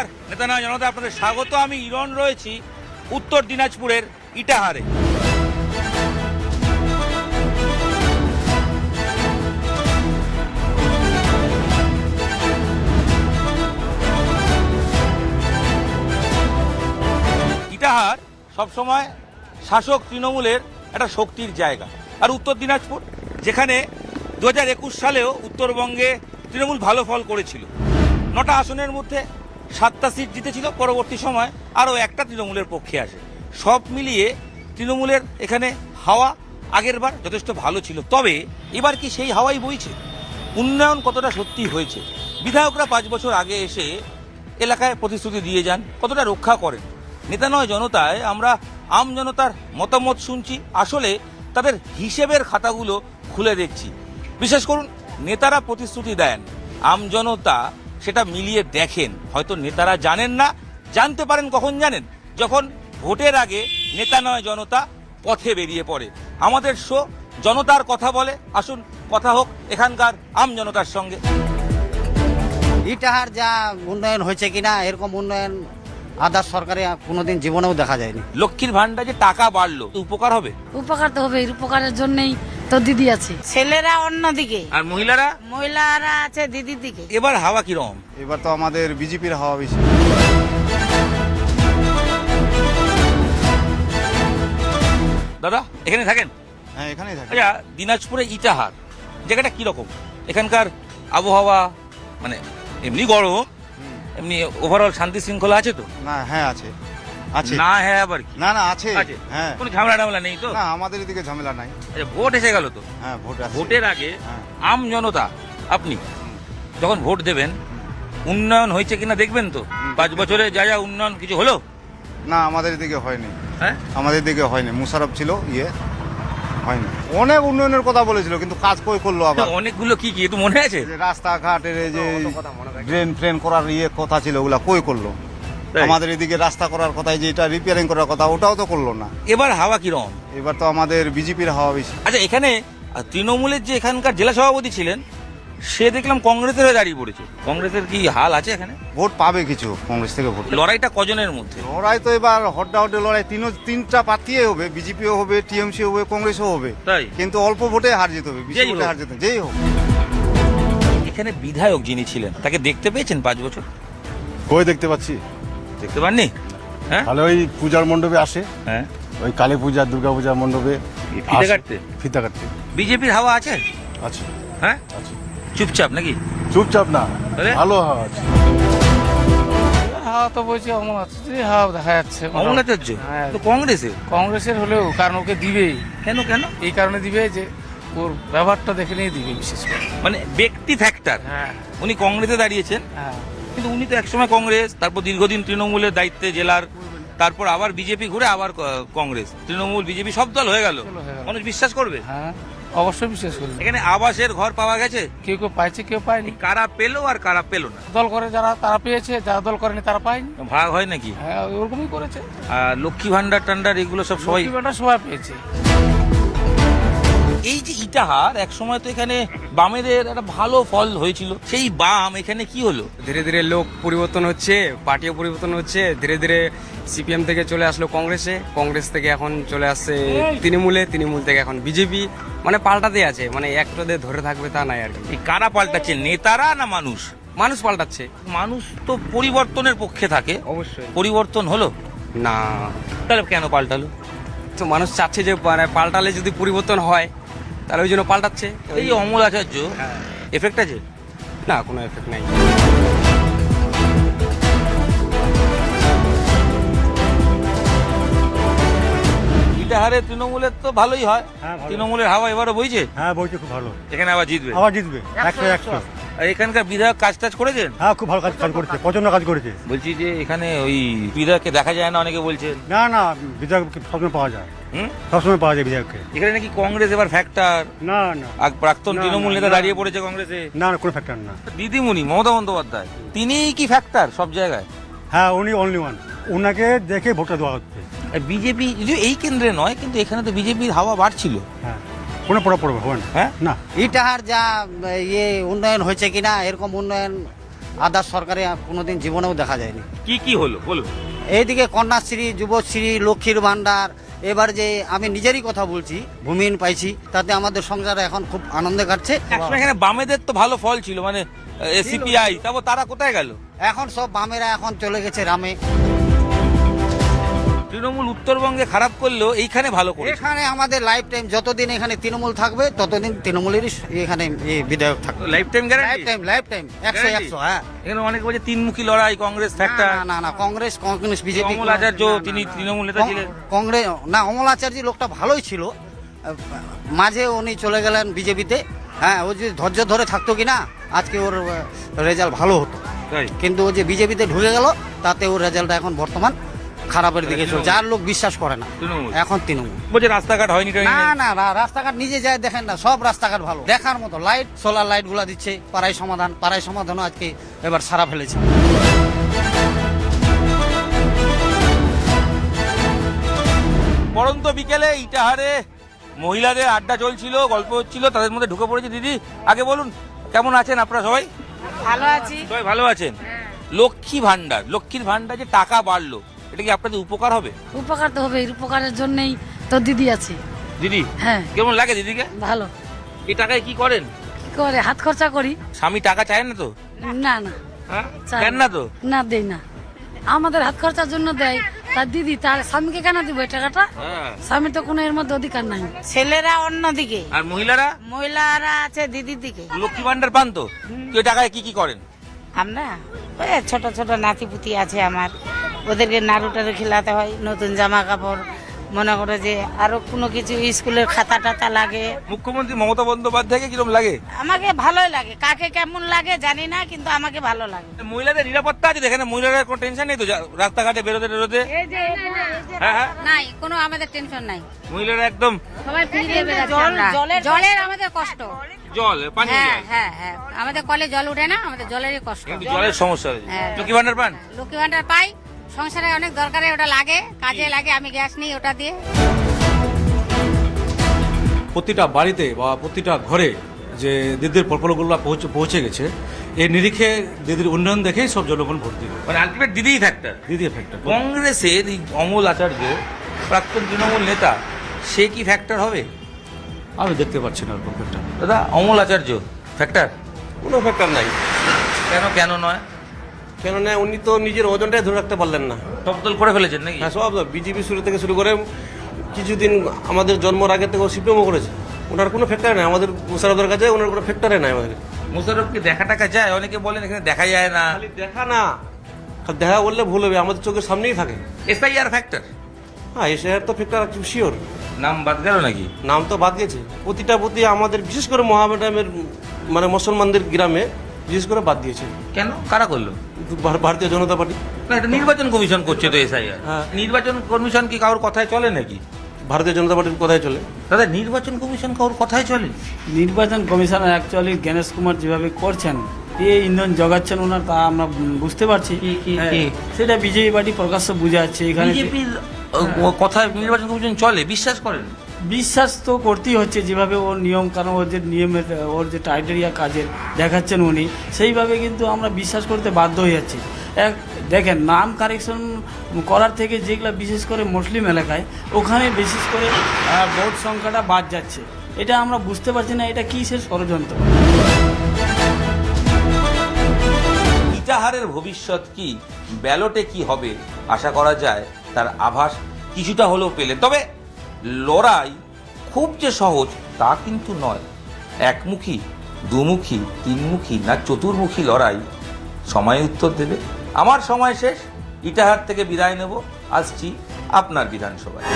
নমস্কার, নেতা নয় জনতা আপনাদের স্বাগত। আমি ইরন রয়েছি উত্তর দিনাজপুরের ইটাহারে। ইটাহার সবসময় শাসক তৃণমূলের একটা শক্তির জায়গা। আর উত্তর দিনাজপুর, যেখানে 2021 সালেও উত্তরবঙ্গে তৃণমূল ভালো ফল করেছিল, 9টা আসনের মধ্যে 7টা সিট জিতেছিল। পরবর্তী সময় আরও একটা তৃণমূলের পক্ষে আসে। সব মিলিয়ে তৃণমূলের এখানে হাওয়া আগেরবার যথেষ্ট ভালো ছিল। তবে এবার কি সেই হাওয়াই বইছে? উন্নয়ন কতটা সত্যি হয়েছে? বিধায়করা 5 বছর আগে এসে এলাকায় প্রতিশ্রুতি দিয়ে যান, কতটা রক্ষা করেন? নেতা নয় জনতায় আমরা আম জনতার মতামত শুনছি, আসলে তাদের হিসেবের খাতাগুলো খুলে দেখছি। বিশেষ করুন, নেতারা প্রতিশ্রুতি দেন, আম জনতা সেটা মিলিয়ে দেখেন। হয়তো নেতারা জানেন না, জানতে পারেন কখন জানেন? যখন ভোটের আগে নেতা নয় জনতা পথে বেরিয়ে পড়ে। আমাদের শো জনতার কথা বলে, আসুন কথা হোক এখানকার আম জনতার সঙ্গে। ইটাহার যা উন্নয়ন হয়েছে কিনা, এরকম উন্নয়ন আদার সরকারে কোনোদিন জীবনেও দেখা যায়নি। লক্ষ্মীর ভান্ডার যে টাকা বাড়লো, উপকার হবে? উপকার তো হবে, উপকারের জন্যই তো দিদি আছে। ছেলেরা অন্যদিকে, আর মহিলারা? মহিলারা আছে দিদির দিকে। এবার হাওয়া কিরকম? এবার তো আমাদের বিজেপির হাওয়া বেশি। দাদা এখানে থাকেন? হ্যাঁ, এখানেই থাকে। আচ্ছা, দিনাজপুরে ইটাহার জায়গাটা কিরকম? এখানকার আবহাওয়া মানে এমনি গরম, এমনি ওভারঅল শান্তি শৃঙ্খলা আছে তো? না, হ্যাঁ আছে, আছে। না হ্যাঁ আবার কি? না না আছে, আছে? হ্যাঁ। কোনো ঝামেলা টামেলা নেই তো? না, আমাদের এদিকে ঝামেলা নাই। আচ্ছা, ভোট এসে গেল তো? হ্যাঁ, ভোট আছে। ভোটের আগে হ্যাঁ। আম জনতা আপনি যখন ভোট দেবেন, উন্নয়ন হয়েছে কিনা দেখবেন তো? 5 বছরে যা যা উন্নয়ন কিছু হলো? না, আমাদের এদিকে হয়নি। হ্যাঁ, আমাদের এদিকে হয়নি। মুশারফ ছিল, হয়নি। অনেক উন্নয়নের কথা বলেছিল, কিন্তু কাজ কই করলো আবার? অনেকগুলো কি কি একটু মনে আছে? যে রাস্তাঘাটের এই যে ড্রেন ফ্রেন করার কথা ছিল, ওগুলা কই করলো? তাই? আমাদের এদিকে রাস্তা করার কথা, যে এটা রিপেয়ারিং করার কথা, ওটাও তো করলো না। এবার হাওয়া কিরকম? এবার তো আমাদের বিজেপির হাওয়া বেশি। আচ্ছা, এখানে তৃণমূলের যে এখানকার জেলা সভাপতি ছিলেন, সে দেখলাম কংগ্রেসের হয়ে দাঁড়িয়ে পড়েছে। কংগ্রেসের কি হাল আছে এখানে? ভোট পাবে কিছু, কংগ্রেস থেকে ভোট। লড়াইটা কজনের মধ্যে? লড়াই তো এবার হড্ডাহড্ডি লড়াই, তিনটা প্রার্থীই হবে, বিজেপিও হবে, টিএমসি হবে, কংগ্রেসও হবে। তাই? কিন্তু অল্প ভোটে হার যেতে হবে, বেশি যেই ভোটে হোক। হার যেতে হবে, যেই হোক। এখানে বিধায়ক যিনি ছিলেন, তাকে দেখতে পেয়েছেন 5 বছর? কই দেখতে পাচ্ছি? দেখতে পাননি? হ্যাঁ তাহলে ওই পূজার মণ্ডপে আসে, হ্যাঁ, ওই কালী পূজা দুর্গা পূজার মণ্ডপে ফিতে আসে। কাটতে? ফিতা কাটতে বিজেপির হাওয়া আছে? আছে, হ্যাঁ, আছে। চুপচাপ নাকি? চুপচাপ না, তাহলে? ভালো হাওয়া আছে। হাওয়া তো বলছে অমল আছে, হাওয়া দেখা যাচ্ছে। অমলাচার্য হ্যাঁ। তো কংগ্রেসের। কংগ্রেসের হলেও কারণ ওকে দিবেই। কেন কেন? এই কারণে দিবে যে ওর ব্যবহারটা দেখে নিয়ে দিবে বিশেষ করে। মানে ব্যক্তি ফ্যাক্টর। হ্যাঁ, উনি কংগ্রেসে দাঁড়িয়েছেন, হ্যাঁ। কিন্তু উনি তো একসময় কংগ্রেস, তারপর দীর্ঘদিন তৃণমূলের দায়িত্বে জেলার, তারপর আবার বিজেপি ঘুরে আবার কংগ্রেস, তৃণমূল, বিজেপি সব দল হয়ে গেল। হয়ে গেল। মানুষ বিশ্বাস করবে? হ্যাঁ, অবশ্যই বিশেষ করবে। এখানে আবাসের ঘর পাওয়া গেছে? কেউ কেউ পাইছে, কেউ পায়নি। কারা পেলো আর কারা পেলো না? দল করে যারা তারা পেয়েছে, যারা দল করেনি তারা পায়নি। ভাগ হয় নাকি? হ্যাঁ, ওরকমই করেছে। আর লক্ষ্মী ভান্ডার টান্ডার এগুলো সব সবাই? লক্ষ্মী ভাণ্ডার সবাই পেয়েছে। এই যে ইটাহার, এক সময় তো এখানে বামেদের একটা ভালো ফল হয়েছিল, সেই বাম এখানে কি হলো? ধীরে ধীরে লোক পরিবর্তন হচ্ছে, পার্টিও পরিবর্তন হচ্ছে। ধীরে ধীরে সিপিএম থেকে চলে আসলো কংগ্রেসে, কংগ্রেস থেকে এখন চলে আসছে তৃণমূলে, তৃণমূল থেকে এখন বিজেপি। মানে পাল্টাতে আছে, মানে একটাতে ধরে থাকবে তা নাই আর কি। এই কারা পাল্টাচ্ছে, নেতারা না মানুষ? মানুষ পাল্টাচ্ছে। মানুষ তো পরিবর্তনের পক্ষে থাকে। অবশ্যই পরিবর্তন হলো না, তাহলে কেন পাল্টালো? তো মানুষ চাচ্ছে যে মানে পাল্টালে যদি পরিবর্তন হয়, তাহলে ওই জন্য পাল্টাচ্ছে। এই অমল আচার্য এফেক্ট আছে? না, কোনো এফেক্ট নাই। ইটাহারে তৃণমূলের তো ভালোই হয়। তৃণমূলের হাওয়া এবারও বইছে? হ্যাঁ, বইছে খুব ভালো। এখানে আবার জিতবে? আবার জিতবে 100। আর এখানকার বিধায়ক কাজ টাজ করেছেন? হ্যাঁ, খুব ভালো কাজ করেছে, প্রচন্ড কাজ করেছে। বলছি যে এখানে ওই বিধায়ককে দেখা যায় না, অনেকে বলছেন। না না, বিধায়ক সবসময় পাওয়া যায়, হুম, সবসময় পাওয়া যায় বিধায়ককে। এখানে নাকি কংগ্রেস এবার ফ্যাক্টর, না না প্রাক্তন না, তৃণমূল না, নেতা না। দাঁড়িয়ে পড়েছে কংগ্রেসে। না না, কোনো ফ্যাক্টর না। দিদিমণি মমতা বন্দ্যোপাধ্যায়, তিনিই কি ফ্যাক্টর সব জায়গায়? হ্যাঁ, উনি অনলি ওয়ান, ওনাকে দেখে ভোটটা দেওয়া হচ্ছে। বিজেপি যদিও এই কেন্দ্রে নয়, কিন্তু এখানে তো বিজেপির হাওয়া বাড়ছিল। হ্যাঁ, কোনো পড়বে হবে না। হ্যাঁ, ইটাহার যা উন্নয়ন হয়েছে কিনা, এরকম উন্নয়ন আদার্স সরকারে কোনোদিন জীবনেও দেখা যায়নি। কি কি হলো বলুন। এইদিকে কন্যাশ্রী, যুবশ্রী, লক্ষ্মীর ভাণ্ডার, এবার যে আমি নিজেরই কথা বলছি, ভূমিহীন পাইছি, তাতে আমাদের সংসার এখন খুব আনন্দে কাটছে। একসময় এখানে বামেদের তো ভালো ফল ছিল, মানে সিপিআই, তারপর তারা কোথায় গেল? এখন সব বামেরা এখন চলে গেছে রামে। তৃণমূল উত্তরবঙ্গে খারাপ করলেও এইখানে ভালো করে। এখানে আমাদের লাইফ টাইম যতদিন এখানে তৃণমূল থাকবে ততদিন তৃণমূলেরই এখানে বিধায়ক থাকবে। Life time guarantee. Life time 100 হ্যাঁ। এখানে অনেক বলছে তিনমুখী লড়াই, কংগ্রেস ফ্যাক্টর। না কংগ্রেস বিজেপি। অমল আচার্য তিনি তৃণমূল নেতা ছিলেন। কংগ্রেস না, অমল আচার্য লোকটা ভালোই ছিল, মাঝে উনি চলে গেলেন বিজেপিতে। হ্যাঁ, ও যদি ধৈর্য ধরে থাকতো কিনা আজকে ওর রেজাল্ট ভালো হতো, তাই। কিন্তু ও যে বিজেপিতে ঢুকে গেল তাতে ওর রেজাল্টটা এখন বর্তমান খারাপের দিকে চলছে। যার লোক বিশ্বাস করে না তৃণমূল। এখন তৃণমূল। বলছে রাস্তাঘাট হয়নি টাইনি। না রাস্তাঘাট নিজে যায় দেখেন না, সব রাস্তাঘাট ভালো দেখার মতো। লাইট, সোলার লাইট গুলা দিচ্ছে। পাড়ায় সমাধানও আজকে এবার সারা ফেলেছে। পরন্ত বিকেলে ইটাহারে মহিলাদের আড্ডা চলছিল, গল্প হচ্ছিল, তাদের মধ্যে ঢুকে পড়েছে। দিদি, আগে বলুন কেমন আছেন আপনারা? সবাই ভালো আছি। সবাই ভালো আছেন। লক্ষ্মীর ভান্ডার যে টাকা বাড়লো, এটা কি আপনাদের উপকার হবে? উপকার তো হবে, এর উপকারের জন্যই তো দিদি আছে। দিদি, হ্যাঁ। কেমন লাগে দিদিকে? ভালো। এই টাকায় কি করেন? কি করে হাত খরচা করি। স্বামী টাকা চায় না তো? না হ্যাঁ, চায় দেন না তো? না, দেই না। আমাদের হাত খরচার জন্য দেয়। তার দিদি তার স্বামীকে কেন দিব এই টাকাটা? হ্যাঁ। স্বামীর তো কোনো এর মধ্যে অধিকার নাই। ছেলেরা অন্যদিকে, আর মহিলারা আছে দিদির দিকে। লক্ষ্মী ভান্ডার পান তো? ওই টাকায় কি কি করেন? আমরা ওই ছোট ছোট নাতিপুতি আছে আমার, ওদেরকে নাড়ু টাড়ু খেলাতে হয়, নতুন জামা কাপড়, মনে করে যে আরো কোনো কিছু, স্কুলের খাতা টাতা লাগে। মুখ্যমন্ত্রী মমতা বন্দ্যোপাধ্যায়কে কিরকম লাগে? আমাকে ভালোই লাগে, কাকে কেমন লাগে জানি না, কিন্তু আমাকে ভালো লাগে। মহিলাদের নিরাপত্তা আছে, দেখেন মহিলাদের কোনো টেনশন নেই তো রাস্তাঘাটে বেরোতে? হ্যাঁ হ্যাঁ, নাই, কোনো আমাদের টেনশন নাই। মহিলারা একদম সবাই ফ্রি দিয়ে বেড়াচ্ছে আমরা। জলের আমাদের কষ্ট। পানি হ্যাঁ, আমাদের কলে জল উঠে না, আমাদের জলেরই কষ্ট। কিন্তু জলের সমস্যা আছে। হ্যাঁ। লক্ষ্মী ভান্ডার পান? লক্ষ্মী ভান্ডার পাই, সংসারে অনেক দরকারে ওটা লাগে, কাজে লাগে। আমি গ্যাস নিই ওটা দিয়ে। প্রতিটা বাড়িতে বা প্রতিটা ঘরে যে দিদির প্রকল্পগুলো পৌঁছে গেছে, এই নিরিখে দিদির উন্নয়ন দেখেই সব জনগণ ভোট দিবে। মানে আলটিমেট দিদিই ফ্যাক্টর। দিদি ফ্যাক্টর। কংগ্রেসের এই অমল আচার্য, প্রাক্তন তৃণমূল নেতা, সে কি ফ্যাক্টর হবে? আমি দেখতে পাচ্ছি না ওরকম ফ্যাক্টর। দাদা, অমল আচার্য ফ্যাক্টর? কোনো ফ্যাক্টর নাই। কেন নয়? কেননা উনি তো নিজের ওজনটাই ধরে রাখতে পারলেন না। সব দল করে ফেলেছেন নাকি? হ্যাঁ, সব বিজেপি শুরু থেকে শুরু করে কিছুদিন আমাদের জন্মের আগে থেকে সিপিএমও করেছে। ওনার কোনো ফ্যাক্টর নাই। আমাদের মুশারফের কাছে ওনার কোনো ফ্যাক্টরে নাই। আমাদের মুশারফকে দেখা টাকা যায়? অনেকে বলেন এখানে দেখা যায় না। খালি দেখা না, খালি দেখা বললে ভুল হবে, আমাদের চোখের সামনেই থাকে। SIR factor? হ্যাঁ, এসআইআর তো ফ্যাক্টর শিওর। নাম বাদ গেল নাকি? নাম তো বাদ গেছে। প্রতি আমাদের বিশেষ করে মহামেডামের মানে মুসলমানদের গ্রামে বিশেষ করে বাদ দিয়েছে। কেন? কারা করলো? ভারতীয় জনতা পার্টি। না, এটা নির্বাচন কমিশন করছে তো এসআইআর। হ্যাঁ। নির্বাচন কমিশন কি কারোর কথায় চলে নাকি? ভারতীয় জনতা পার্টির কোথায় চলে? দাদা, নির্বাচন কমিশন কারোর কথায় চলে? নির্বাচন কমিশনার অ্যাকচুয়ালি গণেশ কুমার যেভাবে করছেন, এই ইন্ধন জগাচ্ছেন ওনার, তা আমরা বুঝতে পারছি। হ্যাঁ, সেটা বিজেপি পার্টি প্রকাশ্য বুঝে যাচ্ছে। এখানে বিজেপির কথায় নির্বাচন কমিশন চলে, বিশ্বাস করেন? বিশ্বাস তো করতেই হচ্ছে, যেভাবে ওর নিয়ম কারণ, ওর যে নিয়মের, ওর যে টাইটেরিয়া কাজের দেখাচ্ছেন উনি, সেইভাবে কিন্তু আমরা বিশ্বাস করতে বাধ্য হয়ে যাচ্ছি। দেখেন, নাম কারেকশন করার থেকে যেগুলো বিশেষ করে মুসলিম এলাকায়, ওখানে বিশেষ করে ভোট সংখ্যাটা বাদ যাচ্ছে। এটা আমরা বুঝতে পারছি না, এটা কিসের ষড়যন্ত্র। ইটাহারের ভবিষ্যৎ কি, ব্যালটে কি হবে আশা করা যায় তার আভাস কিছুটা হলেও পেলে। তবে লড়াই খুব যে সহজ তা কিন্তু নয়। একমুখী, দুমুখী, তিনমুখী না চতুর্মুখী লড়াই সময় উত্তর দেবে। আমার সময় শেষ। ইটাহার থেকে বিদায় নেব, আসছি আপনার বিধানসভায়।